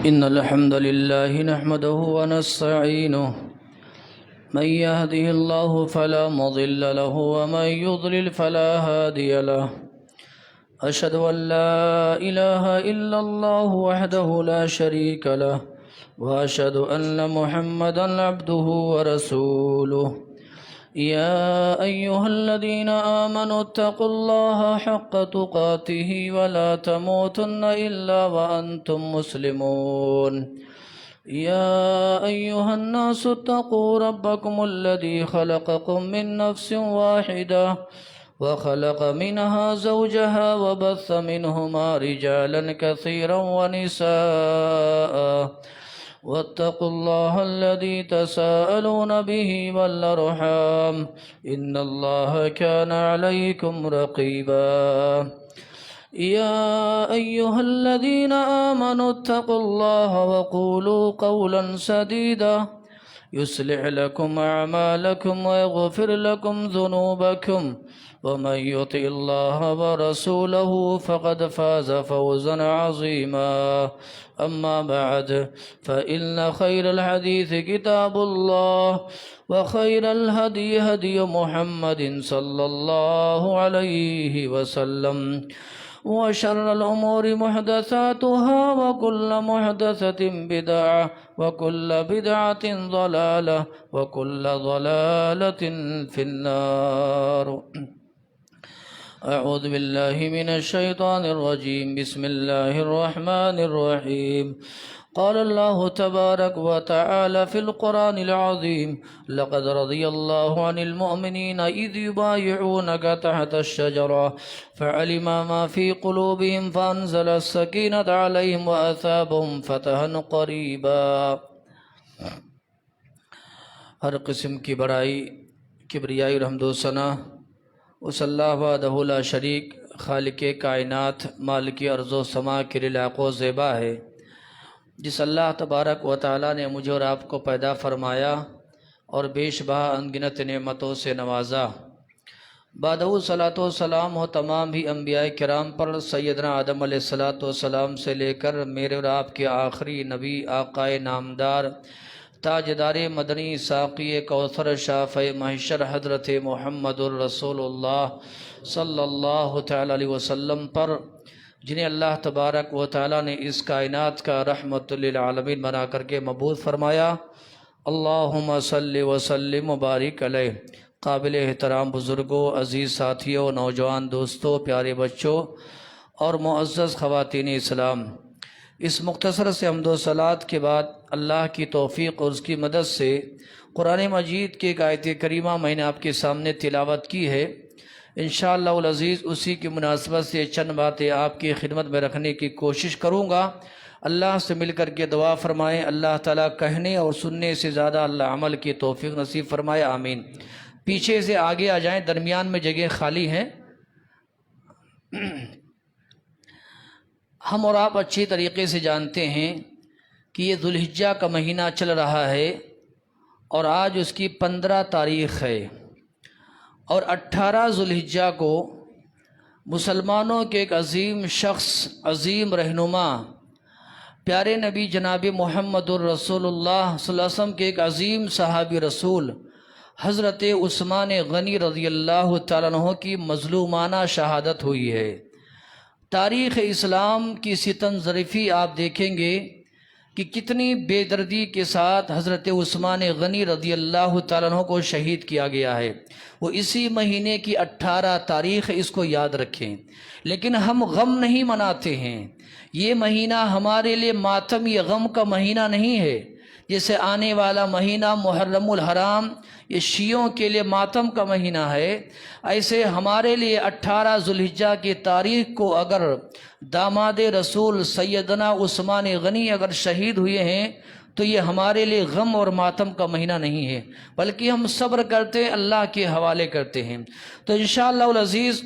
إن الحمد لله نحمده ونستعينه من يهده الله فلا مضل له ومن يضلل فلا هادي له أشهد أن لا إله إلا الله وحده لا شريك له وأشهد أن محمدا عبده ورسوله يا أيها الذين آمنوا اتقوا الله حق تقاته ولا تموتن إلا وأنتم مسلمون يا أيها الناس اتقوا ربكم الذي خلقكم من نفس واحدة وخلق منها زوجها وبث منهما رجالا كثيرا ونساء واتقوا الله الذي تساءلون به والأرحام إن الله كان عليكم رقيبا يا أيها الذين آمنوا اتقوا الله وقولوا قولا سديدا يصلح لكم أعمالكم ويغفر لكم ذنوبكم ومن يطع الله ورسوله فقد فاز فوزا عظيما أما بعد فإن خير الحديث كتاب الله وخير الهدي هدي محمد صلى الله عليه وسلم وشر الأمور محدثاتها وكل محدثة بدعة وكل بدعة ضلالة وكل ضلالة في النار أعوذ بالله من الشيطان الرجيم بسم الله الرحمن الرحيم قال الله تبارك وتعالى في القرآن العظيم لقد رضي الله عن المؤمنين إذ يبايعونك تحت الشجرة فعلم ما في قلوبهم فأنزل السكينة عليهم وأثابهم فتحا قريبا۔ ہر قسم کی بڑائی، کبریائی، حمد و ثنا اس اللہ وحدہ لا شریک خالق کائنات مالک ارض و سما کے لیے لاق و زیبا ہے، جس اللہ تبارک و تعالی نے مجھے اور آپ کو پیدا فرمایا اور بیش بہا انگنت نعمتوں سے نوازا۔ بعد صلاۃ و سلام ہو تمام ہی انبیاء کرام پر، سیدنا آدم علیہ الصلاۃ والسلام سے لے کر میرے اور آپ کے آخری نبی آقائے نامدار تاجدار مدنی ساقی کوثر شافع محشر حضرت محمد الرسول اللہ صلی اللہ تعالی علیہ وسلم پر، جنہیں اللہ تبارک و تعالی نے اس کائنات کا رحمت للعالمین بنا کر کے مبعوث فرمایا۔ اللہم صلی وسلم مبارک علیہ۔ قابل احترام بزرگوں، عزیز ساتھیوں، نوجوان دوستوں، پیارے بچوں اور معزز خواتین اسلام، اس مختصر سے حمد و صلات کے بعد اللہ کی توفیق اور اس کی مدد سے قرآن مجید کی ایک آیت کریمہ میں نے آپ کے سامنے تلاوت کی ہے۔ انشاءاللہ العزیز اسی کی مناسبت سے چند باتیں آپ کی خدمت میں رکھنے کی کوشش کروں گا۔ اللہ سے مل کر کے دعا فرمائیں، اللہ تعالیٰ کہنے اور سننے سے زیادہ اللہ عمل کی توفیق نصیب فرمائے، آمین۔ پیچھے سے آگے آ جائیں، درمیان میں جگہ خالی ہیں۔ ہم اور آپ اچھی طریقے سے جانتے ہیں کہ یہ ذوالحجہ کا مہینہ چل رہا ہے اور آج اس کی 15 تاریخ ہے، اور 18 ذوالحجہ کو مسلمانوں کے ایک عظیم شخص، عظیم رہنما، پیارے نبی جناب محمد الرسول اللہ صلی اللہ علیہ وسلم کے ایک عظیم صحابی رسول حضرت عثمان غنی رضی اللہ تعالیٰ عنہ کی مظلومانہ شہادت ہوئی ہے۔ تاریخ اسلام کی ستم ظریفی آپ دیکھیں گے کہ کتنی بے دردی کے ساتھ حضرت عثمان غنی رضی اللہ تعالیٰ عنہ کو شہید کیا گیا ہے۔ وہ اسی مہینے کی 18 تاریخ، اس کو یاد رکھیں۔ لیکن ہم غم نہیں مناتے ہیں، یہ مہینہ ہمارے لیے ماتم یا غم کا مہینہ نہیں ہے۔ جیسے آنے والا مہینہ محرم الحرام یہ شیعوں کے لیے ماتم کا مہینہ ہے، ایسے ہمارے لیے 18 ذوالحجہ کی تاریخ کو اگر داماد رسول سیدنا عثمان غنی اگر شہید ہوئے ہیں تو یہ ہمارے لیے غم اور ماتم کا مہینہ نہیں ہے، بلکہ ہم صبر کرتے اللہ کے حوالے کرتے ہیں۔ تو انشاءاللہ العزیز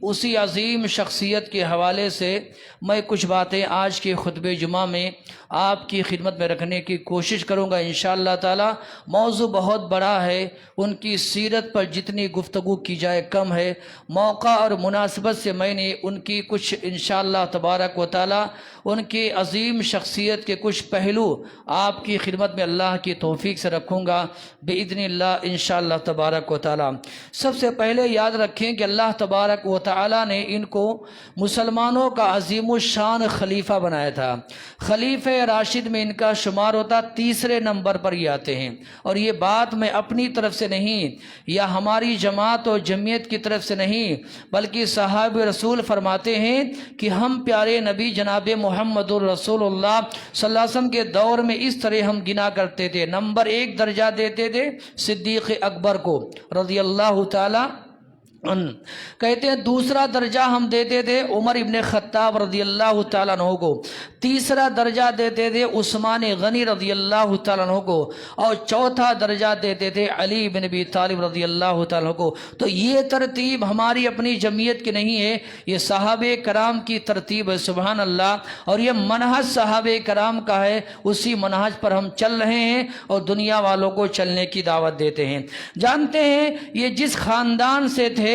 اسی عظیم شخصیت کے حوالے سے میں کچھ باتیں آج کے خطبہ جمعہ میں آپ کی خدمت میں رکھنے کی کوشش کروں گا انشاءاللہ تعالی۔ موضوع بہت بڑا ہے، ان کی سیرت پر جتنی گفتگو کی جائے کم ہے۔ موقع اور مناسبت سے میں نے ان کی کچھ انشاءاللہ تبارک و تعالی ان کی عظیم شخصیت کے کچھ پہلو آپ کی خدمت میں اللہ کی توفیق سے رکھوں گا باذن اللہ انشاءاللہ تبارک و تعالی۔ سب سے پہلے یاد رکھیں کہ اللہ تبارک و تعالی نے ان کو مسلمانوں کا عظیم الشان خلیفہ بنایا تھا۔ خلیفہ راشد میں ان کا شمار ہوتا، تیسرے نمبر پر یہ آتے ہیں، اور یہ بات میں اپنی طرف سے نہیں یا ہماری جماعت اور جمعیت کی طرف سے نہیں، بلکہ صحابہ رسول فرماتے ہیں کہ ہم پیارے نبی جناب محمد الرسول اللہ صلی اللہ علیہ وسلم کے دور میں اس طرح ہم گنا کرتے تھے۔ نمبر 1 درجہ دیتے تھے صدیق اکبر کو رضی اللہ تعالی کہتے ہیں، دوسرا درجہ ہم دیتے تھے عمر ابن خطاب رضی اللہ تعالیٰ عنہ کو، تیسرا درجہ دیتے تھے عثمان غنی رضی اللہ تعالیٰ عنہ کو، اور چوتھا درجہ دیتے تھے علی بن ابی طالب رضی اللہ تعالیٰ عنہ کو۔ تو یہ ترتیب ہماری اپنی جمعیت کی نہیں ہے، یہ صحابہ کرام کی ترتیب ہے، سبحان اللہ، اور یہ منہج صحابہ کرام کا ہے، اسی منہج پر ہم چل رہے ہیں اور دنیا والوں کو چلنے کی دعوت دیتے ہیں۔ جانتے ہیں یہ جس خاندان سے تھے،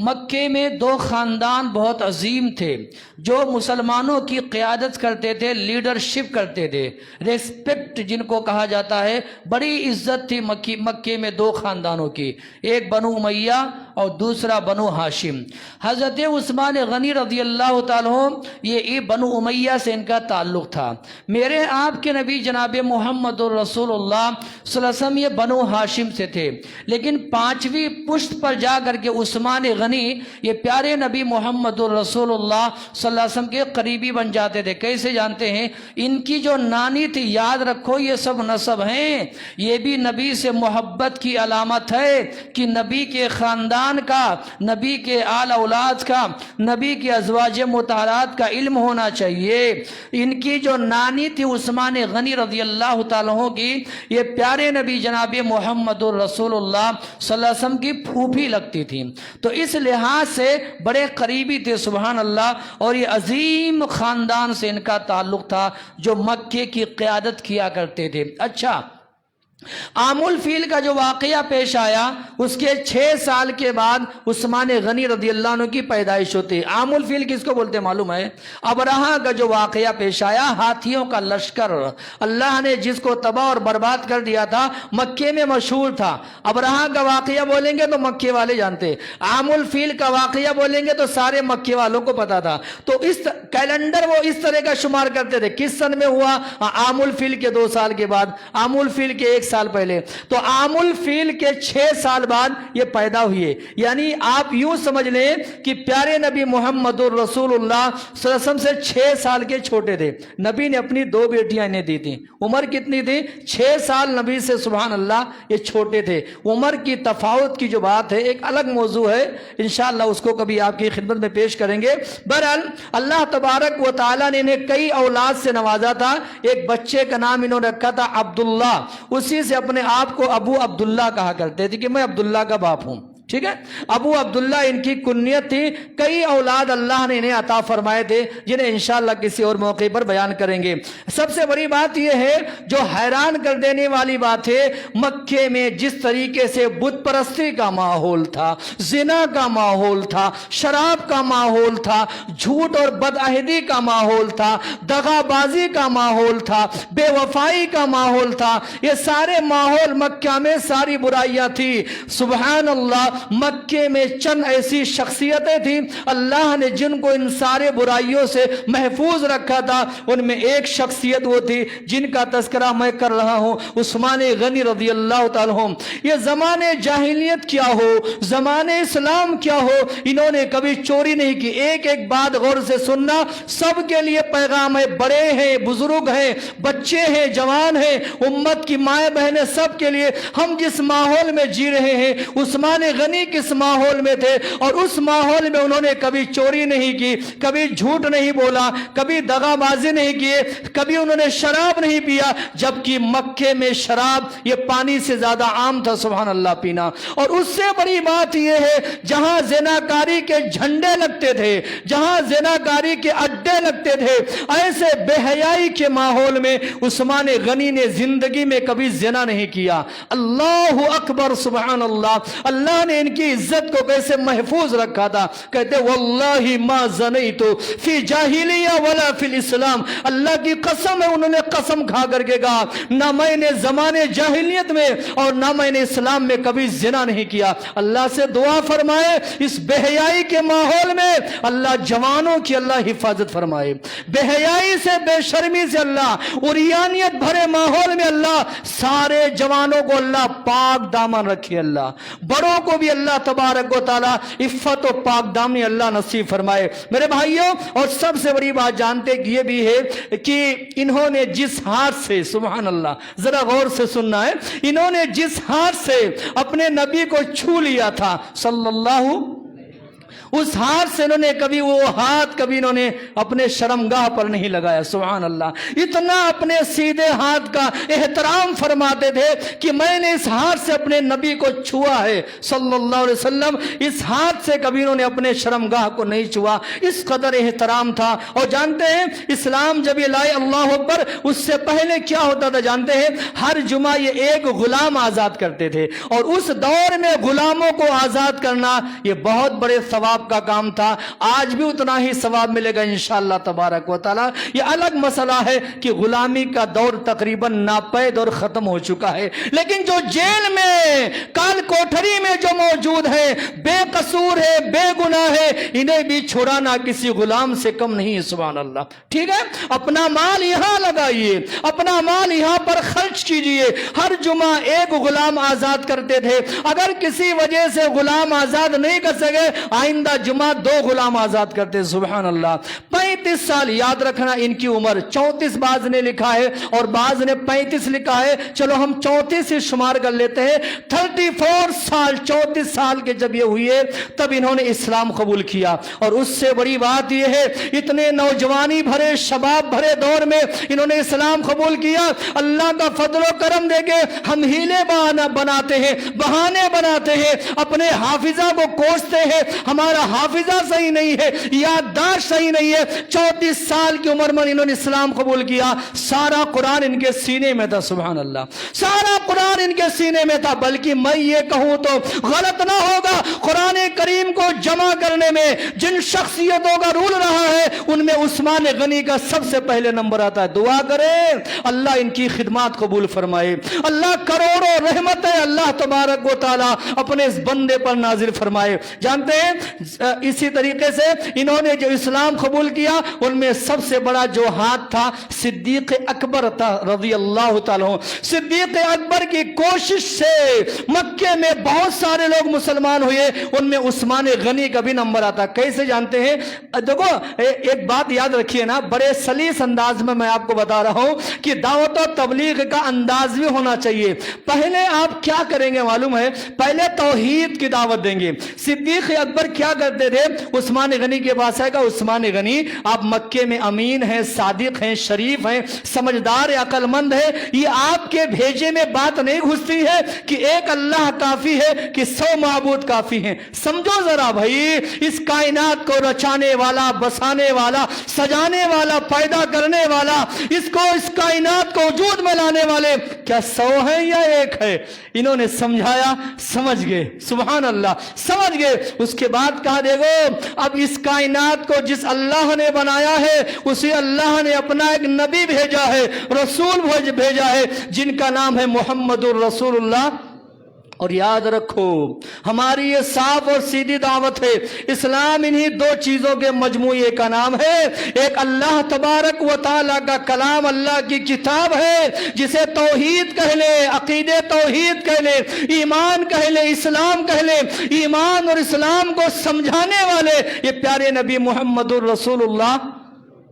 مکے میں 2 خاندان بہت عظیم تھے جو مسلمانوں کی قیادت کرتے تھے، لیڈرشپ کرتے تھے، ریسپیکٹ جن کو کہا جاتا ہے، بڑی عزت تھی مکے میں 2 خاندانوں کی، ایک بنو امیہ اور دوسرا بنو ہاشم۔ حضرت عثمان غنی رضی اللہ تعالیٰ یہ بنو امیہ سے ان کا تعلق تھا۔ میرے آپ کے نبی جناب محمد الرسول اللہ صلی اللہ علیہ وسلم یہ بنو ہاشم سے تھے، لیکن 5ویں پشت پر جا کر کے عثمان غنی یہ پیارے نبی محمد الرسول اللہ صلی اللہ علیہ وسلم کے قریبی بن جاتے تھے۔ کیسے جانتے ہیں؟ ان کی جو نانی تھی، یاد رکھو یہ سب نسب ہیں، یہ بھی نبی سے محبت کی علامت ہے کہ نبی کے خاندان کا، نبی کے آل اولاد کا، نبی کے ازواج مطہرات کا علم ہونا چاہیے۔ ان کی جو نانی تھی عثمان غنی رضی اللہ تعالیٰ عنہ کی، یہ پیارے نبی جناب محمد الرسول اللہ صلی اللہ علیہ وسلم کی پھوپھی لگتی تھی، تو اس لحاظ سے بڑے قریبی تھے، سبحان اللہ، اور یہ عظیم خاندان سے ان کا تعلق تھا جو مکے کی قیادت کیا کرتے تھے۔ اچھا، عام الفیل کا جو واقعہ پیش آیا، اس کے 6 سال کے بعد عثمان غنی رضی اللہ عنہ کی پیدائش ہوتی۔ عام الفیل کس کو بولتے معلوم ہے؟ ابرہہ کا جو واقعہ پیش آیا، ہاتھیوں کا لشکر، اللہ نے جس کو تباہ اور برباد کر دیا تھا، مکے میں مشہور تھا۔ ابرہہ کا واقعہ بولیں گے تو مکے والے جانتے، عام الفیل کا واقعہ بولیں گے تو سارے مکے والوں کو پتا تھا۔ تو اس کیلنڈر وہ اس طرح کا شمار کرتے تھے، کس سن میں ہوا؟ عام الفیل کے 2 سال کے بعد، عام الفیل کے 1 سال پہلے، تو عام الفیل کے 6 سال بعد یہ پیدا ہوئے۔ یعنی آپ یوں سمجھ لیں کہ پیارے نبی محمد الرسول اللہ صلی اللہ علیہ وسلم سے 6 سال کے چھوٹے تھے۔ نبی نے اپنی 2 بیٹیاں انہیں دی تھیں، عمر کتنی تھی؟ 6 سال نبی سے، سبحان اللہ، یہ چھوٹے تھے۔ عمر کی تفاوت کی جو بات ہے ایک الگ موضوع ہے، انشاءاللہ اس کو کبھی آپ کی خدمت میں پیش کریں گے۔ بہرحال اللہ تبارک و تعالیٰ نے انہیں کئی اولاد سے نوازا تھا۔ ایک بچے کا نام انہوں نے رکھا تھا عبداللہ، اسی سے اپنے آپ کو ابو عبداللہ کہا کرتے تھے کہ میں عبداللہ کا باپ ہوں، ٹھیک ہے۔ ابو عبداللہ ان کی کنیت تھی۔ کئی اولاد اللہ نے انہیں عطا فرمائے تھے جنہیں انشاءاللہ کسی اور موقع پر بیان کریں گے۔ سب سے بڑی بات یہ ہے جو حیران کر دینے والی بات ہے، مکے میں جس طریقے سے بت پرستی کا ماحول تھا، زنا کا ماحول تھا، شراب کا ماحول تھا، جھوٹ اور بدعہدی کا ماحول تھا، دغا بازی کا ماحول تھا، بے وفائی کا ماحول تھا، یہ سارے ماحول مکہ میں ساری برائیاں تھی۔ سبحان اللہ، مکے میں چند ایسی شخصیتیں تھیں اللہ نے جن کو ان سارے برائیوں سے محفوظ رکھا تھا۔ ان میں ایک شخصیت وہ تھی جن کا تذکرہ میں کر رہا ہوں، عثمان غنی رضی اللہ تعالیٰ عنہ۔ یہ زمانے جاہلیت کیا ہو، زمانے اسلام کیا ہو، انہوں نے کبھی چوری نہیں کی۔ ایک ایک بات غور سے سننا، سب کے لیے پیغام ہے، بڑے ہیں، بزرگ ہیں، بچے ہیں، جوان ہیں، امت کی مائیں بہنیں، سب کے لیے۔ ہم جس ماحول میں جی رہے ہیں، عثمان غنی غنی کس ماحول میں تھے، اور اس ماحول میں انہوں نے کبھی چوری نہیں کی، کبھی جھوٹ نہیں بولا، کبھی دغا بازی نہیں کیے، کبھی انہوں نے شراب نہیں پیا، جبکہ مکے میں شراب یہ پانی سے زیادہ عام تھا سبحان اللہ پینا۔ اور اس سے بڑی بات یہ ہے جہاں زناکاری کے جھنڈے لگتے تھے، جہاں زناکاری کے اڈے لگتے تھے، ایسے بے حیائی کے ماحول میں عثمان غنی نے زندگی میں کبھی زنا نہیں کیا۔ اللہ اکبر سبحان اللہ، اللہ نے ان کی عزت کو کیسے محفوظ رکھا تھا، کہتے واللہ ما زنیت فی جاہلیہ ولا فی الاسلام، اللہ کی قسم ہے انہوں نے قسم کھا کر کے کہا نہ میں نے زمانے جاہلیت میں اور نہ میں نے اسلام میں کبھی زنا نہیں کیا۔ اللہ سے دعا فرمائے اس بے حیائی کے ماحول میں اللہ جوانوں کی اللہ حفاظت فرمائے، بے حیائی سے بے شرمی سے اللہ، عریانیت بھرے ماحول میں اللہ سارے جوانوں کو اللہ پاک دامن رکھے، اللہ بڑوں کو بھی اللہ تبارک و تعالی عفت و پاک دامنی اللہ نصیب فرمائے۔ میرے بھائیوں، اور سب سے بڑی بات جانتے یہ بھی ہے کہ انہوں نے جس ہاتھ سے سبحان اللہ، ذرا غور سے سننا ہے، انہوں نے جس ہاتھ سے اپنے نبی کو چھو لیا تھا صلی اللہ، اس ہاتھ سے انہوں نے کبھی وہ ہاتھ کبھی انہوں نے اپنے شرمگاہ پر نہیں لگایا سبحان اللہ۔ اتنا اپنے سیدھے ہاتھ کا احترام فرماتے تھے کہ میں نے اس ہاتھ سے اپنے نبی کو چھوا ہے صلی اللہ علیہ وسلم، اس ہاتھ سے کبھی انہوں نے اپنے شرمگاہ کو نہیں چھوا، اس قدر احترام تھا۔ اور جانتے ہیں اسلام جب یہ لائے اللہ اکبر، اس سے پہلے کیا ہوتا تھا جانتے ہیں؟ ہر جمعہ یہ ایک غلام آزاد کرتے تھے، اور اس دور میں غلاموں کو آزاد کرنا یہ بہت بڑے ثواب کا کام تھا۔ آج بھی اتنا ہی ثواب ملے گا انشاءاللہ تبارک و تعالی۔ یہ الگ مسئلہ ہے کہ غلامی کا دور تقریباً ناپید اور ختم ہو چکا ہے، لیکن جو جیل میں کال کوٹھری میں جو موجود ہے، بے قصور ہے، بے گناہ ہے، انہیں بھی چھڑانا کسی غلام سے کم نہیں ہے سبحان اللہ۔ ٹھیک ہے، اپنا مال یہاں لگائیے، اپنا مال یہاں پر خرچ کیجئے۔ ہر جمعہ ایک غلام آزاد کرتے تھے، اگر کسی وجہ سے غلام آزاد نہیں کر سکے آئندہ جمعہ 2 غلام آزاد کرتے سبحان اللہ۔ 35 سال یاد رکھنا ان کی عمر، 34 بعض نے لکھا ہے اور بعض نے 35 لکھا ہے، چلو ہم 34 ہی شمار کر لیتے ہیں۔ 34 سال 34 سال کے جب یہ ہوئے تب انہوں نے اسلام قبول کیا۔ اور اس سے بڑی بات یہ ہے اتنے نوجوانی بھرے شباب بھرے دور میں انہوں نے اسلام قبول کیا۔ اللہ کا فضل و کرم دے کے ہم ہیلے بناتے ہیں، بہانے بناتے ہیں، اپنے حافظہ کو کوستے ہیں، ہمارا حافظہ صحیح نہیں ہے، یادداشت صحیح نہیں ہے۔ 34 سال کی عمر میں انہوں نے اسلام قبول کیا، سارا قرآن ان کے سینے میں تھا سبحان اللہ، سارا قرآن ان کے سینے میں تھا۔ بلکہ میں یہ کہوں تو غلط نہ ہوگا، قرآن کریم کو جمع کرنے میں جن شخصیتوں کا رول رہا ہے ان میں عثمان غنی کا سب سے پہلے نمبر آتا ہے۔ دعا کریں اللہ ان کی خدمات قبول فرمائے، اللہ کروڑوں رحمتیں اللہ تبارک و تعالی اپنے اس بندے پر نازل فرمائے۔ جانتے ہیں اسی طریقے سے انہوں نے جو اسلام قبول کیا ان میں سب سے بڑا جو ہاتھ تھا صدیق اکبر تھا رضی اللہ تعالیٰ عنہ۔ صدیق اکبر کی کوشش سے مکے میں بہت سارے لوگ مسلمان ہوئے، ان میں عثمان غنی کا بھی نمبر آتا۔ کیسے جانتے ہیں؟ دیکھو ایک بات یاد رکھیے نا، بڑے سلیس انداز میں آپ کو بتا رہا ہوں کہ دعوت و تبلیغ کا انداز بھی ہونا چاہیے۔ پہلے آپ کیا کریں گے معلوم ہے؟ پہلے توحید کی دعوت دیں گے۔ صدیق اکبر کیا کرتے تھے؟ عثمان غنی کے پاس آئے گا، عثمان غنی آپ مکے میں امین ہیں، صادق ہیں، شریف ہیں، سمجھدار عقل مند ہے، یہ آپ کے بھیجے میں بات نہیں گھستی ہے کہ ایک اللہ کافی ہے کہ 100 معبود کافی ہیں۔ سمجھو ذرا بھائی، اس کائنات کو رچانے والا، بسانے والا، سجانے والا، پیدا کرنے والا، اس کائنات کو وجود میں لانے والے کیا 100 ہیں یا 1 ہے؟ انہوں نے سمجھایا، سمجھ گئے سبحان اللہ، سمجھ گئے۔ اس کے بعد کہا دیکھو اب اس کائنات کو جس اللہ نے بنایا ہے اسی اللہ نے اپنا ایک نبی بھیجا ہے، رسول بھیجا ہے، جن کا نام ہے محمد الرسول اللہ۔ اور یاد رکھو ہماری یہ صاف اور سیدھی دعوت ہے، اسلام انہی 2 چیزوں کے مجموعے کا نام ہے۔ ایک اللہ تبارک و تعالیٰ کا کلام، اللہ کی کتاب ہے جسے توحید کہہ لے، عقیدے توحید کہہ لے، ایمان کہہ لے، اسلام کہہ لے۔ ایمان اور اسلام کو سمجھانے والے یہ پیارے نبی محمد الرسول اللہ۔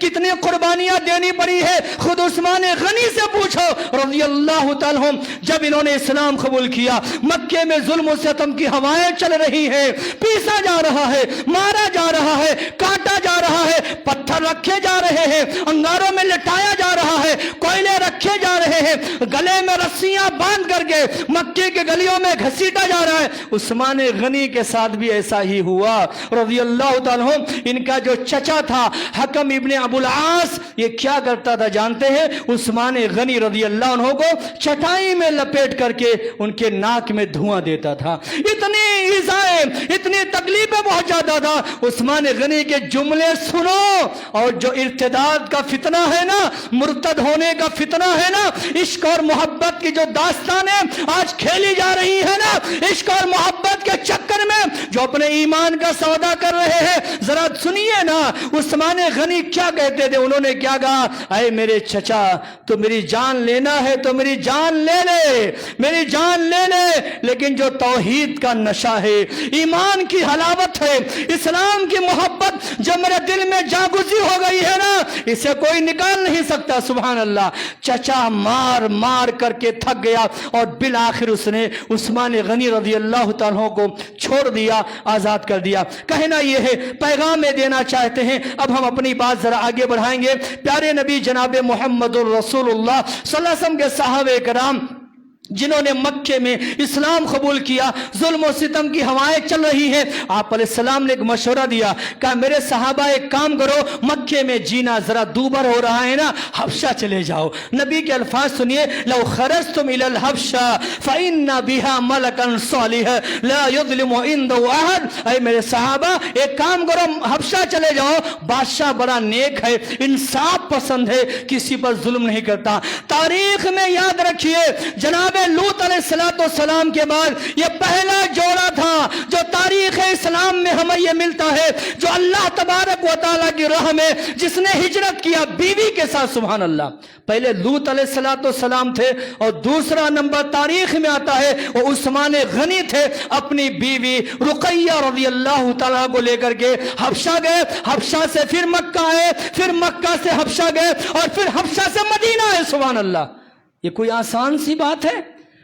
کتنی قربانیاں دینی پڑی ہے. خود عثمان غنی سے پوچھو رضی اللہ تعالیٰ عنہ, جب انہوں نے اسلام قبول کیا مکے میں ظلم و ستم کی ہوائیں چل رہی ہیں, پیسا جا رہا ہے, مارا جا رہا ہے, کاٹا جا رہا ہے, پتھر رکھے جا رہے ہیں, انگاروں میں لٹایا جا رہا ہے, کوئلے رکھے جا رہے ہیں, گلے میں رسیاں باندھ کر کے مکے کے گلیوں میں گھسیٹا جا رہا ہے. عثمان غنی کے ساتھ بھی ایسا ہی ہوا رضی اللہ تعالیٰ عنہ. ان کا جو چچا تھا حکم ابن ابو العاص, یہ کیا کرتا تھا جانتے ہیں؟ عثمان غنی رضی اللہ عنہ کو چٹائی میں لپیٹ کر کے ان کے ناک میں دھواں دیتا تھا. اتنی ایذائیں, اتنی تکلیفیں پہنچ جاتا تھا. عثمان غنی کے جملے سنو, اور جو ارتداد کا فتنہ ہے نا, مرتد ہونے کا فتنہ ہے نا, عشق اور محبت کی جو داستانیں آج کھیلی جا رہی ہے نا, عشق اور محبت کے چکر میں جو اپنے ایمان کا سودا کر رہے ہیں, ذرا سنیے نا عثمان غنی کیا کہتے تھے. انہوں نے کیا کہا؟ اے میرے چچا, تو میری جان لینا ہے تو میری جان لے لے, میری جان لے لے, لیکن جو توحید کا نشہ ہے, ایمان کی حلاوت ہے, اسلام کی محبت جو میرے دل میں جاگزی ہو گئی ہے نا, اسے کوئی نکال نہیں سکتا. سبحان اللہ. چچا مار مار کر کے تھک گیا اور بالآخر اس نے عثمان غنی رضی اللہ تعالیٰ کو چھوڑ دیا, آزاد کر دیا. کہنا یہ ہے, پیغام میں دینا چاہتے ہیں. اب ہم اپنی بات ذرا آگے بڑھائیں گے. پیارے نبی جناب محمد الرسول اللہ صلی اللہ علیہ وسلم کے صحابہ کرام جنہوں نے مکے میں اسلام قبول کیا, ظلم و ستم کی ہوائیں چل رہی ہیں, آپ علیہ السلام نے ایک مشورہ دیا, کہا میرے صحابہ ایک کام کرو, مکے میں جینا ذرا دوبر ہو رہا ہے نا, حبشہ چلے جاؤ. نبی کے الفاظ سنیے, لو خرجتم الى الحبشہ فإن بها ملکا صالحا لا يظلم عنده احد. اے میرے صحابہ ایک کام کرو, حبشہ چلے جاؤ, بادشاہ بڑا نیک ہے, انصاف پسند ہے, کسی پر ظلم نہیں کرتا. تاریخ میں یاد رکھیے, جناب لوط علیہ السلام کے بعد یہ پہلا جوڑا تھا جو تاریخ اسلام میں ہمیں یہ ملتا ہے, جو اللہ تبارک و تعالیٰ کی راہ میں جس نے ہجرت کیا بیوی کے ساتھ. سبحان اللہ. پہلے لوط علیہ السلام تھے, اور دوسرا نمبر تاریخ میں آتا ہے وہ عثمان غنی تھے. اپنی بیوی رقیہ رضی اللہ تعالیٰ کو لے کر کے حبشہ گئے, حبشہ سے پھر مکہ آئے, پھر مکہ سے حبشہ گئے, اور پھر حبشہ سے مدینہ آئے. سبحان اللہ. یہ کوئی آسان سی بات ہے؟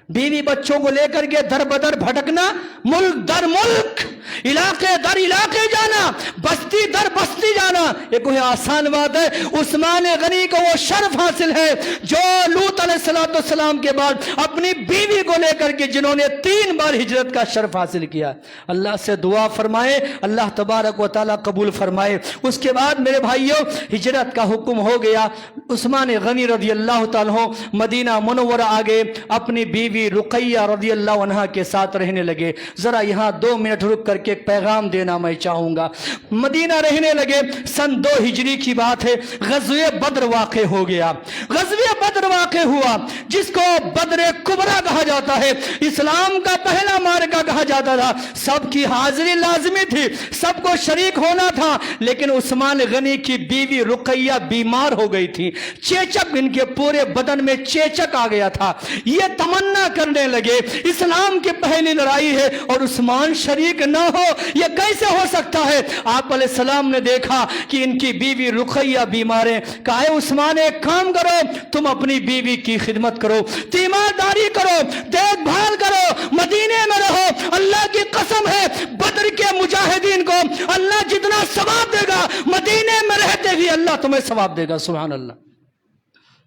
بیوی بچوں کو لے کر کے در بدر بھٹکنا, ملک در ملک, علاقے در علاقے جانا, بستی در بستی جانا, یہ کوئی آسان بات ہے؟ عثمان غنی کو وہ شرف حاصل ہے جو لوط علیہ السلام کے بعد اپنی بیوی کو لے کر کے جنہوں نے 3 بار ہجرت کا شرف حاصل کیا. اللہ سے دعا فرمائے, اللہ تبارک و تعالیٰ قبول فرمائے. اس کے بعد میرے بھائیوں ہجرت کا حکم ہو گیا. عثمان غنی رضی اللہ تعالیٰ مدینہ منورہ آ گئے, اپنی بیوی رقیہ رضی اللہ عنہا کے ساتھ رہنے لگے. ذرا یہاں 2 منٹ رک کر کے ایک پیغام دینا میں چاہوں گا. مدینہ رہنے لگے. سن 2 ہجری کی بات ہے, غزوہ بدر واقع ہو گیا. غزوہ بدر واقع ہوا جس کو بدر کبریٰ کہا جاتا ہے, اسلام کا پہلا معرکہ کہا جاتا تھا. سب کی حاضری لازمی تھی, سب کو شریک ہونا تھا, لیکن عثمان غنی کی بیوی رقیہ بیمار ہو گئی تھی. چیچک, ان کے پورے بدن میں چیچک آ گیا تھا. یہ تمنا کرنے لگے اسلام کی پہلی لڑائی ہے اور عثمان شریک نہ ہو, یہ کیسے ہو سکتا ہے؟ آپ علیہ السلام نے دیکھا کہ ان کی بیوی رقیہ بیمار ہے. کہا اے عثمان ایک کام کرو, تم اپنی بیوی کی خدمت کرو, تیمارداری کرو, دیکھ بھال کرو, مدینے میں رہو. اللہ کی قسم ہے بدر کے مجاہدین کو اللہ جتنا ثواب دے گا مدینے میں رہتے بھی اللہ تمہیں ثواب دے گا. سبحان اللہ.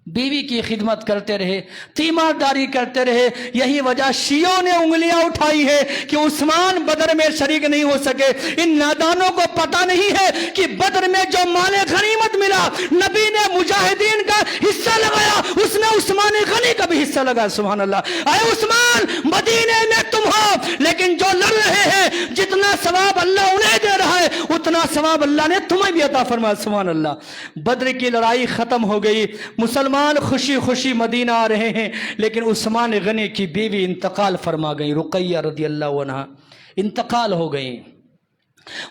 بیوی کی خدمت کرتے رہے, تیمارداری کرتے رہے. یہی وجہ شیعوں نے انگلیاں اٹھائی ہے کہ عثمان بدر میں شریک نہیں ہو سکے. ان نادانوں کو پتہ نہیں ہے کہ بدر میں جو مال غنیمت ملا نبی نے مجاہدین کا حصہ لگایا, اس میں عثمان غنی کا بھی حصہ لگا. سبحان اللہ. اے عثمان مدینے میں تم ہو, لیکن جو لڑ رہے ہیں جتنا ثواب اللہ انہیں دے رہا ہے اتنا ثواب اللہ نے تمہیں بھی عطا فرمایا. سبحان اللہ. بدر کی لڑائی ختم ہو گئی, مسلمان خوشی خوشی مدینہ آ رہے ہیں, لیکن عثمان غنی کی بیوی انتقال فرما گئی. رقیہ رضی اللہ عنہا انتقال ہو گئی.